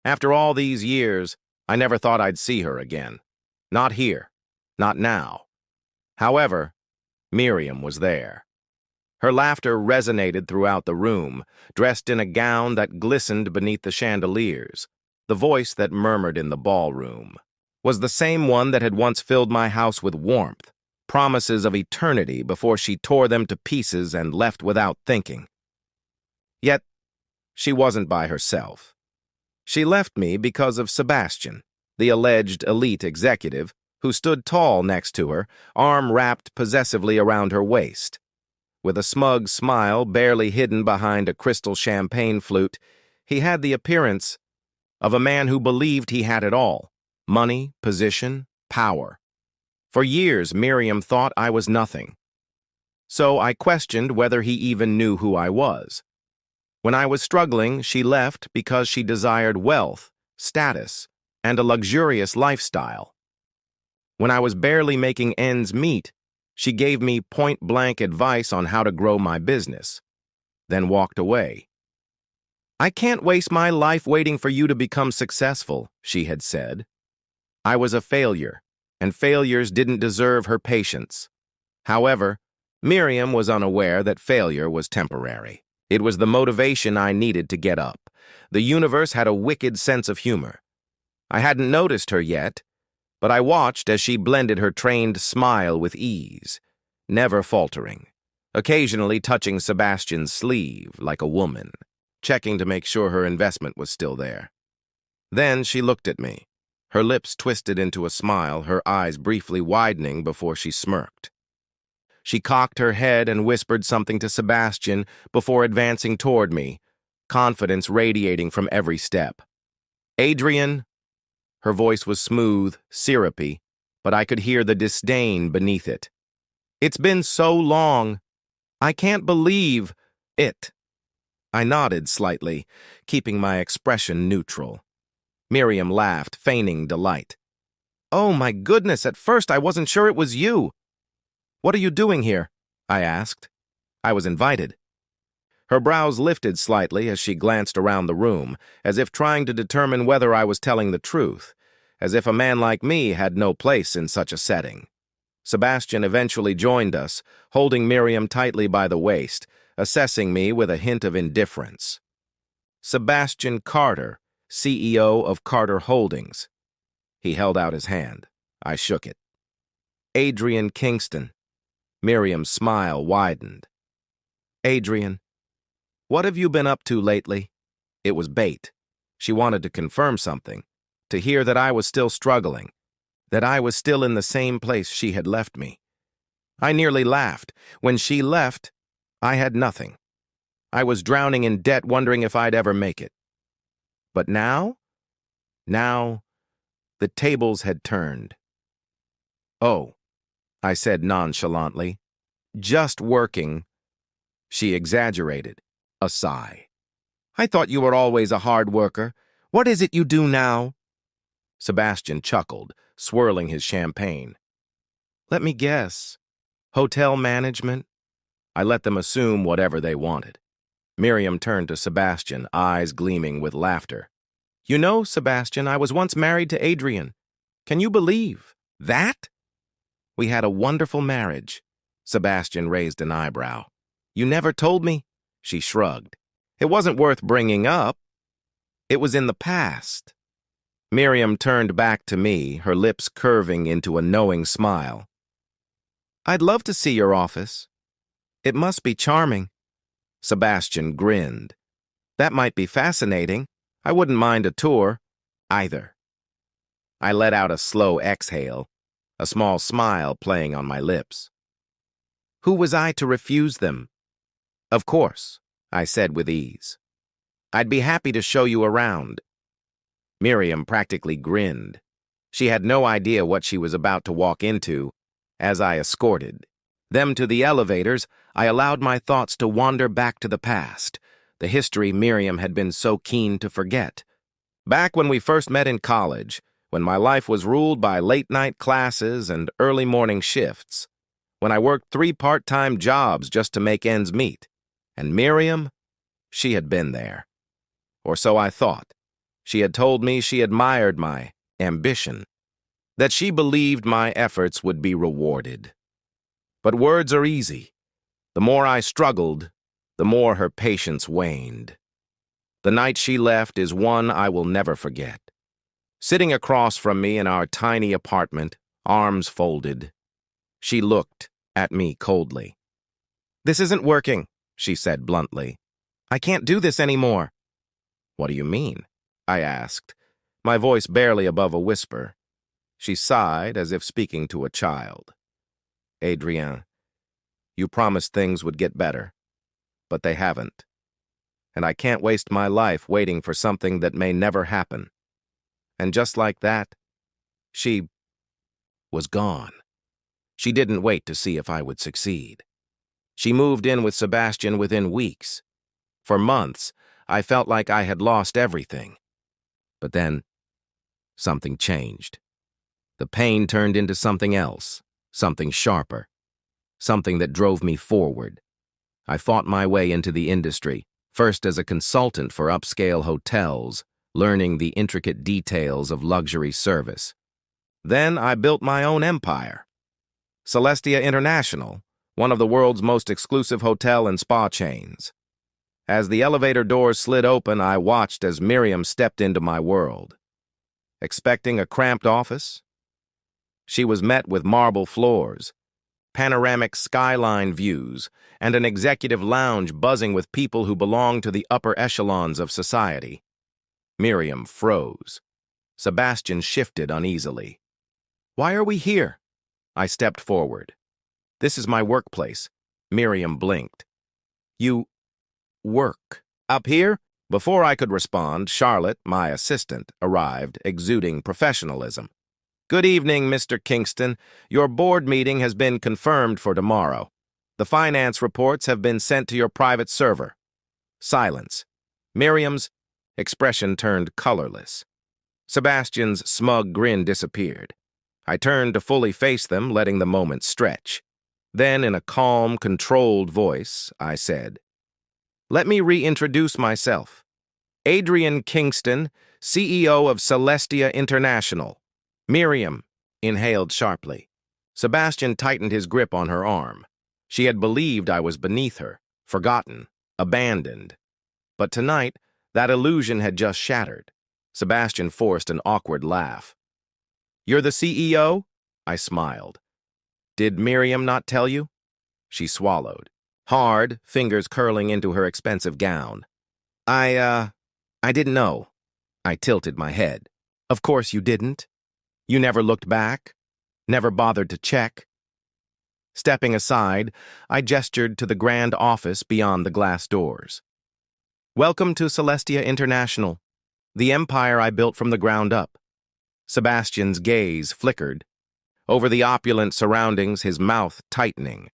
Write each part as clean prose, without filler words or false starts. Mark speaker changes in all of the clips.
Speaker 1: After all these years, I never thought I'd see her again. Not here. Not now. However, Miriam was there. Her laughter resonated throughout the room, dressed in a gown that glistened beneath the chandeliers. The voice that murmured in the ballroom was the same one that had once filled my house with warmth, promises of eternity before she tore them to pieces and left without thinking. Yet, she wasn't by herself. She left me because of Sebastian, the alleged elite executive, who stood tall next to her, arm wrapped possessively around her waist. With a smug smile barely hidden behind a crystal champagne flute, he had the appearance of a man who believed he had it all: money, position, power. For years, Miriam thought I was nothing. So I questioned whether he even knew who I was. When I was struggling, she left because she desired wealth, status, and a luxurious lifestyle. When I was barely making ends meet, she gave me point-blank advice on how to grow my business, then walked away. "I can't waste my life waiting for you to become successful," she had said. I was a failure, and failures didn't deserve her patience. However, Miriam was unaware that failure was temporary. It was the motivation I needed to get up. The universe had a wicked sense of humor. I hadn't noticed her yet, but I watched as she blended her trained smile with ease, never faltering, occasionally touching Sebastian's sleeve like a woman, checking to make sure her investment was still there. Then she looked at me, her lips twisted into a smile, her eyes briefly widening before she smirked. She cocked her head and whispered something to Sebastian before advancing toward me, confidence radiating from every step. "Adrian." Her voice was smooth, syrupy, but I could hear the disdain beneath it. "It's been so long. I can't believe it." I nodded slightly, keeping my expression neutral. Miriam laughed, feigning delight. "Oh my goodness, at first I wasn't sure it was you." "What are you doing here?" I asked. I was invited. Her brows lifted slightly as she glanced around the room, as if trying to determine whether I was telling the truth, as if a man like me had no place in such a setting. Sebastian eventually joined us, holding Miriam tightly by the waist, assessing me with a hint of indifference. "Sebastian Carter, CEO of Carter Holdings." He held out his hand. I shook it. "Adrian Kingston." Miriam's smile widened. "Adrian, what have you been up to lately?" It was bait. She wanted to confirm something, to hear that I was still struggling, that I was still in the same place she had left me. I nearly laughed. When she left, I had nothing. I was drowning in debt, wondering if I'd ever make it. But now, the tables had turned. "Oh," I said nonchalantly. "Just working." She exaggerated, a sigh. "I thought you were always a hard worker. What is it you do now?" Sebastian chuckled, swirling his champagne. "Let me guess. Hotel management?" I let them assume whatever they wanted. Miriam turned to Sebastian, eyes gleaming with laughter. "You know, Sebastian, I was once married to Adrian. Can you believe that?" "We had a wonderful marriage." Sebastian raised an eyebrow. "You never told me?" She shrugged. "It wasn't worth bringing up. It was in the past." Miriam turned back to me, her lips curving into a knowing smile. "I'd love to see your office. It must be charming." Sebastian grinned. "That might be fascinating. I wouldn't mind a tour, either." I let out a slow exhale, a small smile playing on my lips. Who was I to refuse them? "Of course," I said with ease. "I'd be happy to show you around." Miriam practically grinned. She had no idea what she was about to walk into, as I escorted them to the elevators. I allowed my thoughts to wander back to the past, the history Miriam had been so keen to forget. Back when we first met in college, when my life was ruled by late-night classes and early morning shifts, when I worked 3 part-time jobs just to make ends meet. And Miriam, she had been there. Or so I thought. She had told me she admired my ambition, that she believed my efforts would be rewarded. But words are easy. The more I struggled, the more her patience waned. The night she left is one I will never forget. Sitting across from me in our tiny apartment, arms folded, she looked at me coldly. "This isn't working," she said bluntly. "I can't do this anymore." "What do you mean?" I asked, my voice barely above a whisper. She sighed as if speaking to a child. "Adrien, you promised things would get better, but they haven't. And I can't waste my life waiting for something that may never happen." And just like that, she was gone. She didn't wait to see if I would succeed. She moved in with Sebastian within weeks. For months, I felt like I had lost everything. But then, something changed. The pain turned into something else, something sharper, something that drove me forward. I fought my way into the industry, first as a consultant for upscale hotels, learning the intricate details of luxury service. Then I built my own empire. Celestia International, one of the world's most exclusive hotel and spa chains. As the elevator doors slid open, I watched as Miriam stepped into my world. Expecting a cramped office, she was met with marble floors, panoramic skyline views, and an executive lounge buzzing with people who belonged to the upper echelons of society. Miriam froze. Sebastian shifted uneasily. "Why are we here?" I stepped forward. "This is my workplace." Miriam blinked. "You work up here?" Before I could respond, Charlotte, my assistant, arrived, exuding professionalism. "Good evening, Mr. Kingston. Your board meeting has been confirmed for tomorrow. The finance reports have been sent to your private server." Silence. Miriam's expression turned colorless. Sebastian's smug grin disappeared. I turned to fully face them, letting the moment stretch. Then, in a calm, controlled voice, I said, "Let me reintroduce myself. Adrien Kingston, CEO of Celestia International." Miriam inhaled sharply. Sebastian tightened his grip on her arm. She had believed I was beneath her, forgotten, abandoned. But tonight, that illusion had just shattered. Sebastian forced an awkward laugh. "You're the CEO?" I smiled. "Did Miriam not tell you?" She swallowed, hard, fingers curling into her expensive gown. I didn't know." I tilted my head. "Of course you didn't. You never looked back, never bothered to check." Stepping aside, I gestured to the grand office beyond the glass doors. "Welcome to Celestia International, the empire I built from the ground up." Sebastian's gaze flickered. Over the opulent surroundings, his mouth tightening.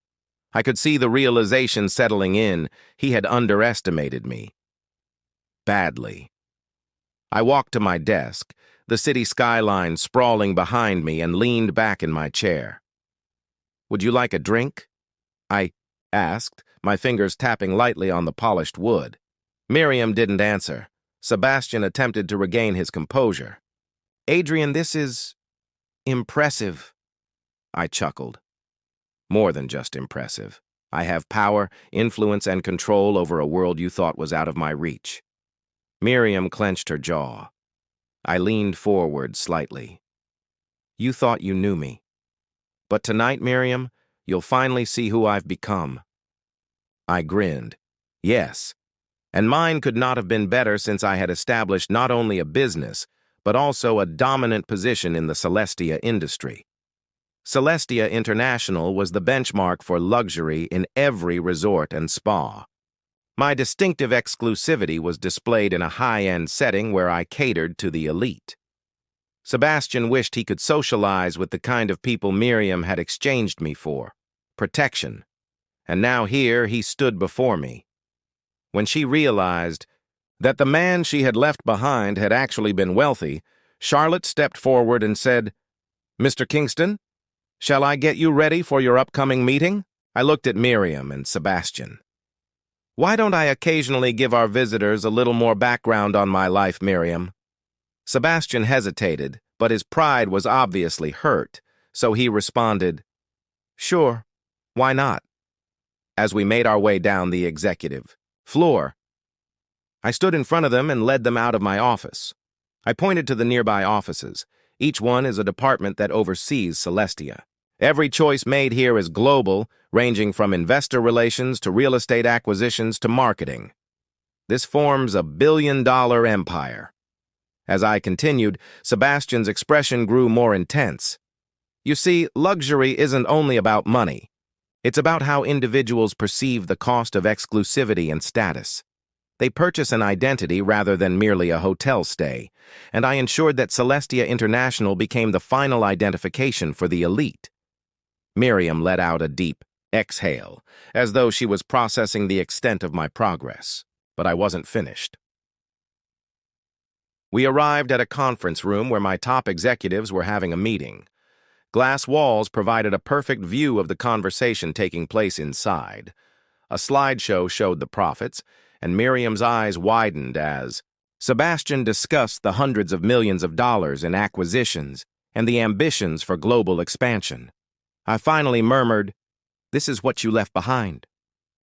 Speaker 1: I could see the realization settling in. He had underestimated me. Badly. I walked to my desk, the city skyline sprawling behind me, and leaned back in my chair. "Would you like a drink?" I asked, my fingers tapping lightly on the polished wood. Miriam didn't answer. Sebastian attempted to regain his composure. "Adrien, this is impressive." I chuckled. "More than just impressive. I have power, influence, and control over a world you thought was out of my reach." Miriam clenched her jaw. I leaned forward slightly. "You thought you knew me. But tonight, Miriam, you'll finally see who I've become." I grinned. Yes. And mine could not have been better, since I had established not only a business, but also a dominant position in the Celestia industry. Celestia International was the benchmark for luxury in every resort and spa. My distinctive exclusivity was displayed in a high-end setting where I catered to the elite. Sebastian wished he could socialize with the kind of people Miriam had exchanged me for. Protection. And now here he stood before me. When she realized that the man she had left behind had actually been wealthy, Charlotte stepped forward and said, "Mr. Kingston, shall I get you ready for your upcoming meeting?" I looked at Miriam and Sebastian. "Why don't I occasionally give our visitors a little more background on my life, Miriam?" Sebastian hesitated, but his pride was obviously hurt, so he responded, "Sure, why not?" As we made our way down the executive floor, I stood in front of them and led them out of my office. I pointed to the nearby offices. Each one is a department that oversees Celestia. Every choice made here is global, ranging from investor relations to real estate acquisitions to marketing. This forms a billion-dollar empire. As I continued, Sebastian's expression grew more intense. You see, luxury isn't only about money. It's about how individuals perceive the cost of exclusivity and status. They purchase an identity rather than merely a hotel stay, and I ensured that Celestia International became the final identification for the elite. Miriam let out a deep exhale, as though she was processing the extent of my progress, but I wasn't finished. We arrived at a conference room where my top executives were having a meeting. Glass walls provided a perfect view of the conversation taking place inside. A slideshow showed the profits, and Miriam's eyes widened as Sebastian discussed the hundreds of millions of dollars in acquisitions and the ambitions for global expansion. I finally murmured, "This is what you left behind."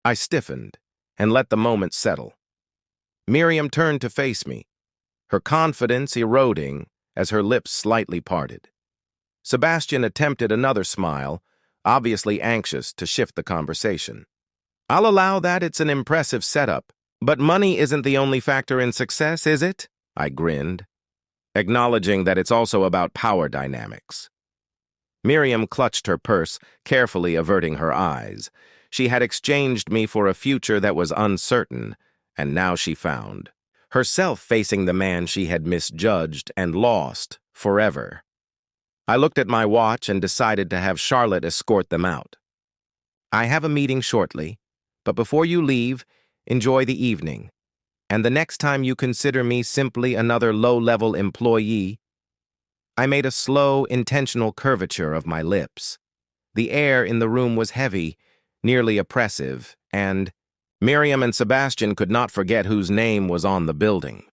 Speaker 1: I stiffened and let the moment settle. Miriam turned to face me, her confidence eroding as her lips slightly parted. Sebastian attempted another smile, obviously anxious to shift the conversation. "I'll allow that it's an impressive setup, but money isn't the only factor in success, is it?" I grinned, acknowledging that it's also about power dynamics. Miriam clutched her purse, carefully averting her eyes. She had exchanged me for a future that was uncertain, and now she found herself facing the man she had misjudged and lost forever. I looked at my watch and decided to have Charlotte escort them out. "I have a meeting shortly, but before you leave, enjoy the evening. And the next time you consider me simply another low-level employee—" I made a slow, intentional curvature of my lips. The air in the room was heavy, nearly oppressive, and Miriam and Sebastian could not forget whose name was on the building.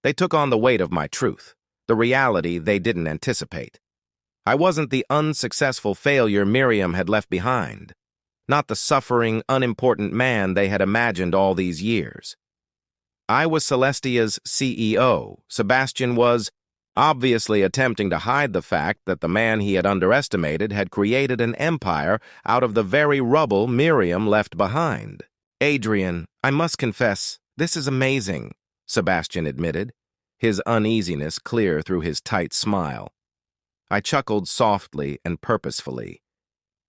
Speaker 1: They took on the weight of my truth, the reality they didn't anticipate. I wasn't the unsuccessful failure Miriam had left behind, not the suffering, unimportant man they had imagined all these years. I was Celestia's CEO. Sebastian was obviously attempting to hide the fact that the man he had underestimated had created an empire out of the very rubble Miriam left behind. "Adrian, I must confess, this is amazing," Sebastian admitted, his uneasiness clear through his tight smile. I chuckled softly and purposefully.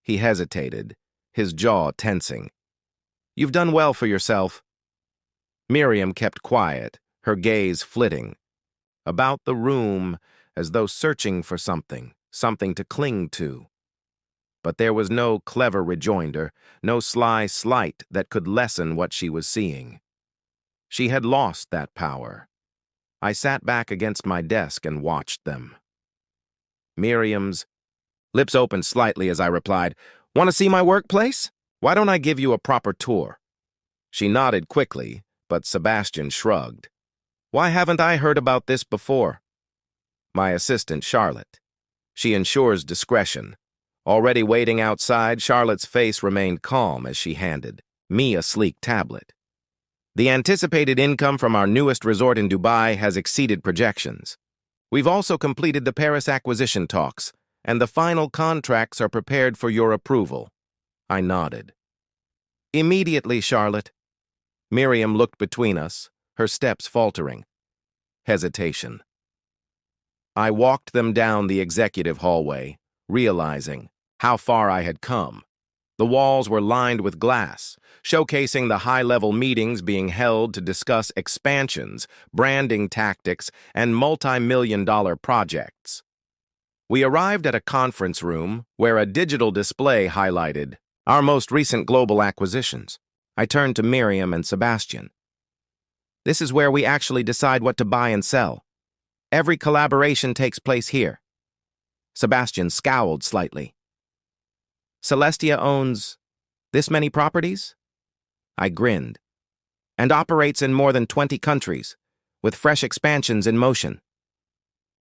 Speaker 1: He hesitated, his jaw tensing. "You've done well for yourself." Miriam kept quiet, her gaze flitting about the room as though searching for something to cling to. But there was no clever rejoinder, no sly slight that could lessen what she was seeing. She had lost that power. I sat back against my desk and watched them. Miriam's lips opened slightly as I replied, "Want to see my workplace? Why don't I give you a proper tour?" She nodded quickly, but Sebastian shrugged. "Why haven't I heard about this before?" "My assistant, Charlotte. She ensures discretion." Already waiting outside, Charlotte's face remained calm as she handed me a sleek tablet. "The anticipated income from our newest resort in Dubai has exceeded projections. We've also completed the Paris acquisition talks, and the final contracts are prepared for your approval." I nodded. "Immediately, Charlotte." Miriam looked between us, her steps faltering. Hesitation. I walked them down the executive hallway, realizing how far I had come. The walls were lined with glass, showcasing the high-level meetings being held to discuss expansions, branding tactics, and multi-million-dollar projects. We arrived at a conference room where a digital display highlighted our most recent global acquisitions. I turned to Miriam and Sebastian. "This is where we actually decide what to buy and sell. Every collaboration takes place here." Sebastian scowled slightly. "Celestia owns this many properties?" I grinned. "And operates in more than 20 countries, with fresh expansions in motion."